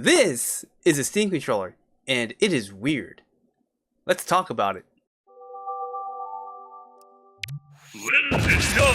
This is a Steam controller, and it is weird. Let's talk about it. Let's go!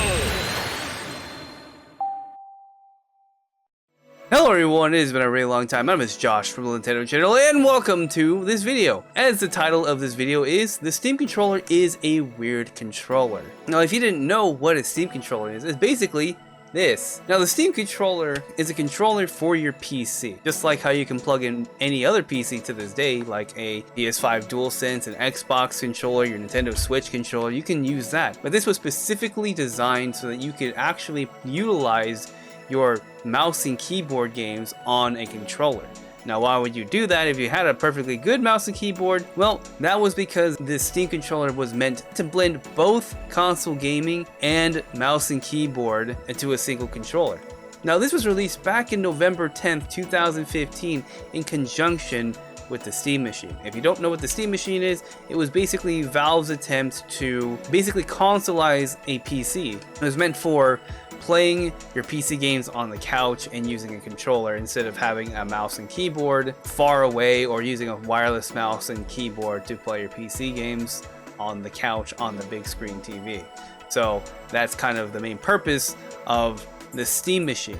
Hello everyone, it has been a really long time. My name is Josh from the Lintendo channel, and welcome to this video. As the title of this video is, the Steam controller is a weird controller. Now, if you didn't know what a Steam controller is, it's basically this. Now, the Steam controller is a controller for your PC, just like how you can plug in any other PC to this day, like a PS5 DualSense, an Xbox controller, your Nintendo Switch controller. You can use that, but this was specifically designed so that you could actually utilize your mouse and keyboard games on a controller. Now, why would you do that if you had a perfectly good mouse and keyboard? Well, that was because this Steam controller was meant to blend both console gaming and mouse and keyboard into a single controller. Now, this was released back in November 10th, 2015 in conjunction with the Steam Machine. If you don't know what the Steam Machine is, it was basically Valve's attempt to basically consoleize a PC. It was meant for playing your PC games on the couch and using a controller instead of having a mouse and keyboard far away, or using a wireless mouse and keyboard to play your PC games on the couch on the big screen TV. So that's kind of the main purpose of the Steam Machine.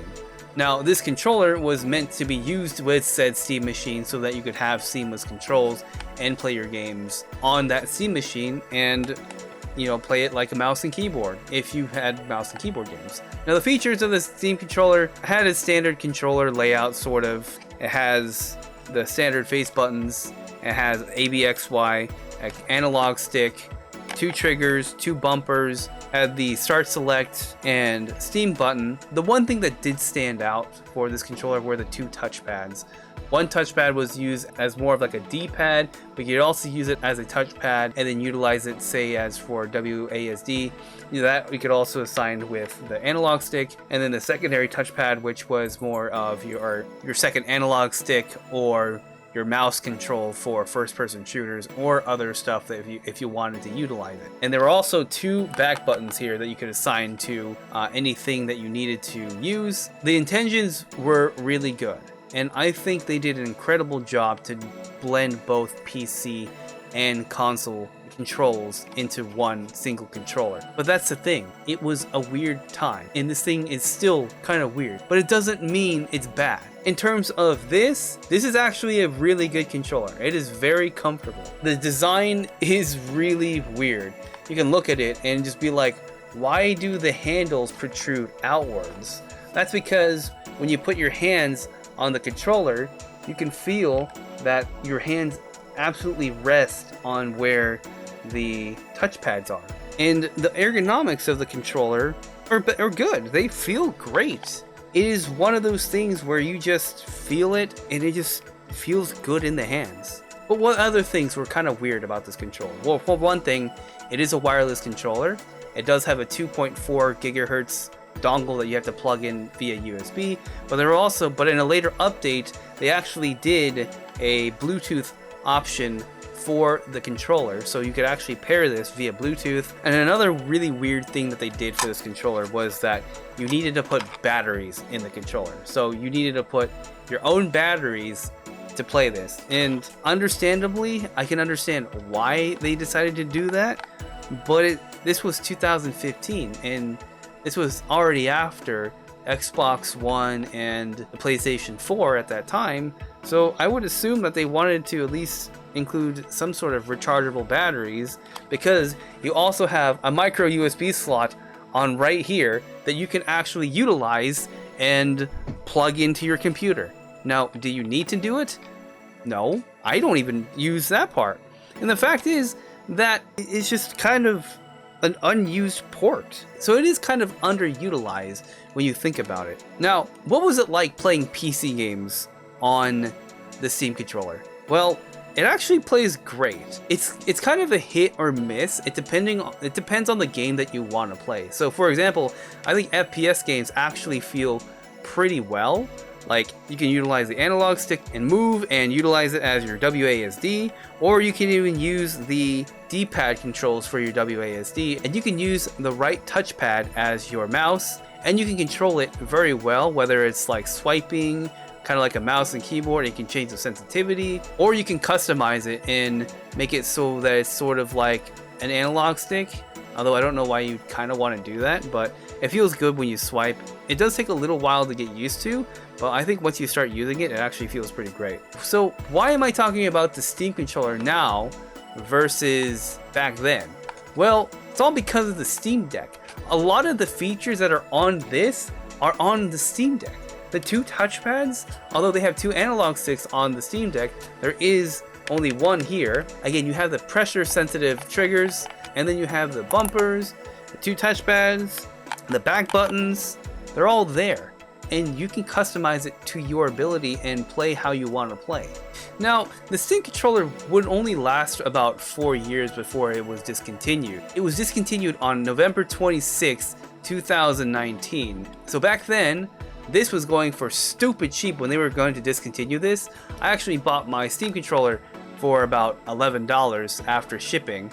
Now, this controller was meant to be used with said Steam Machine so that you could have seamless controls and play your games on that Steam Machine and play it like a mouse and keyboard if you had mouse and keyboard games. Now, the features of the Steam controller had a standard controller layout, sort of. It has the standard face buttons, it has ABXY, analog stick, 2 triggers, 2 bumpers, had the start, select, and Steam button. The one thing that did stand out for this controller were the 2 touchpads. One touchpad was used as more of like a D-pad, but you could also use it as a touchpad and then utilize it, say, as for WASD. That we could also assign with the analog stick, and then the secondary touchpad, which was more of your second analog stick or your mouse control for first-person shooters or other stuff that if you wanted to utilize it. And there were also 2 back buttons here that you could assign to anything that you needed to use. The intentions were really good, and I think they did an incredible job to blend both PC and console controls into one single controller. But that's the thing, it was a weird time, and this thing is still kind of weird, but it doesn't mean it's bad. In terms of this is actually a really good controller. It is very comfortable. The design is really weird. You can look at it and just be like, why do the handles protrude outwards? That's because when you put your hands on the controller, you can feel that your hands absolutely rest on where the touchpads are. And the ergonomics of the controller are good. They feel great. It is one of those things where you just feel it and it just feels good in the hands. But what other things were kind of weird about this controller? Well, for one thing, it is a wireless controller. It does have a 2.4 gigahertz dongle that you have to plug in via USB, but in a later update, they actually did a Bluetooth option for the controller, so you could actually pair this via Bluetooth. And another really weird thing that they did for this controller was that you needed to put batteries in the controller. So you needed to put your own batteries to play this. And understandably, I can understand why they decided to do that, but this was 2015, and this was already after Xbox One and the PlayStation 4 at that time, so I would assume that they wanted to at least include some sort of rechargeable batteries, because you also have a micro USB slot on right here that you can actually utilize and plug into your computer. Now, do you need to do it? No, I don't even use that part. And the fact is that it's just kind of an unused port. So it is kind of underutilized when you think about it. Now, what was it like playing PC games on the Steam controller? Well, it actually plays great. It's kind of a hit or miss. It depends on the game that you want to play. So for example, I think FPS games actually feel pretty well. Like, you can utilize the analog stick and move and utilize it as your WASD, or you can even use the D-pad controls for your WASD, and you can use the right touchpad as your mouse, and you can control it very well, whether it's like swiping, kind of like a mouse and keyboard. You can change the sensitivity, or you can customize it and make it so that it's sort of like an analog stick. Although I don't know why you kind of want to do that, but it feels good when you swipe. It does take a little while to get used to, but I think once you start using it, it actually feels pretty great. So why am I talking about the Steam controller now versus back then? Well, it's all because of the Steam Deck. A lot of the features that are on this are on the Steam Deck. The two touchpads, although they have two analog sticks on the Steam Deck, there is only one here. Again, you have the pressure sensitive triggers, and then you have the bumpers, the two touchpads, the back buttons. They're all there, and you can customize it to your ability and play how you want to play. Now, the Steam controller would only last about 4 years before it was discontinued. It was discontinued on November 26, 2019. So back then, this was going for stupid cheap when they were going to discontinue this. I actually bought my Steam controller for about $11 after shipping,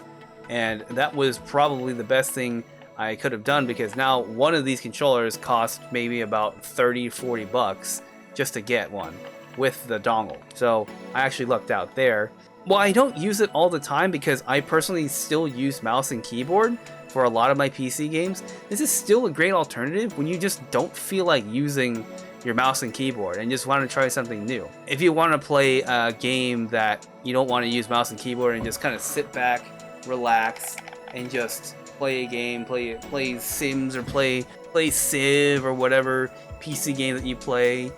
and that was probably the best thing I could have done, because now one of these controllers cost maybe about 30-40 bucks just to get one with the dongle. So I actually lucked out there. Well, I don't use it all the time because I personally still use mouse and keyboard for a lot of my PC games. This is still a great alternative when you just don't feel like using your mouse and keyboard and just want to try something new. If you want to play a game that you don't want to use mouse and keyboard and just kind of sit back, relax, and just play a game, play Sims or play Civ or whatever PC game that you play.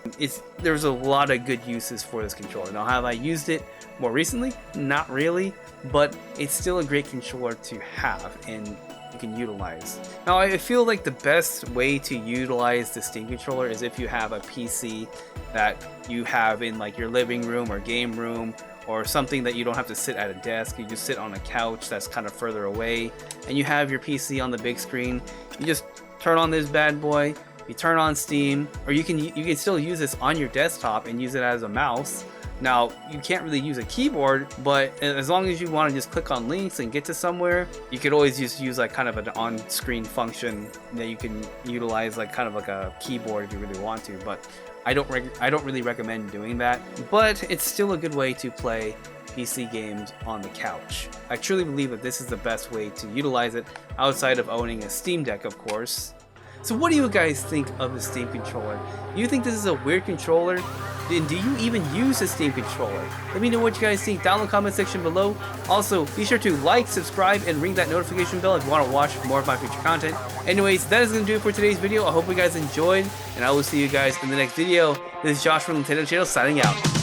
There's a lot of good uses for this controller. Now, have I used it more recently? Not really, but it's still a great controller to have and you can utilize. Now, I feel like the best way to utilize the Steam controller is if you have a PC that you have in like your living room or game room, or something that you don't have to sit at a desk. You just sit on a couch that's kind of further away, and you have your PC on the big screen. You just turn on this bad boy, you turn on Steam, or you can still use this on your desktop and use it as a mouse. Now, you can't really use a keyboard, but as long as you want to just click on links and get to somewhere, you could always just use like kind of an on-screen function that you can utilize like kind of like a keyboard if you really want to. But I don't really recommend doing that, but it's still a good way to play PC games on the couch. I truly believe that this is the best way to utilize it outside of owning a Steam Deck, of course. So what do you guys think of the Steam controller? Do you think this is a weird controller? And do you even use a Steam controller? Let me know what you guys think down in the comment section below. Also, be sure to like, subscribe, and ring that notification bell if you want to watch more of my future content. Anyways, that is going to do it for today's video. I hope you guys enjoyed, and I will see you guys in the next video. This is Josh from Lintendo Channel signing out.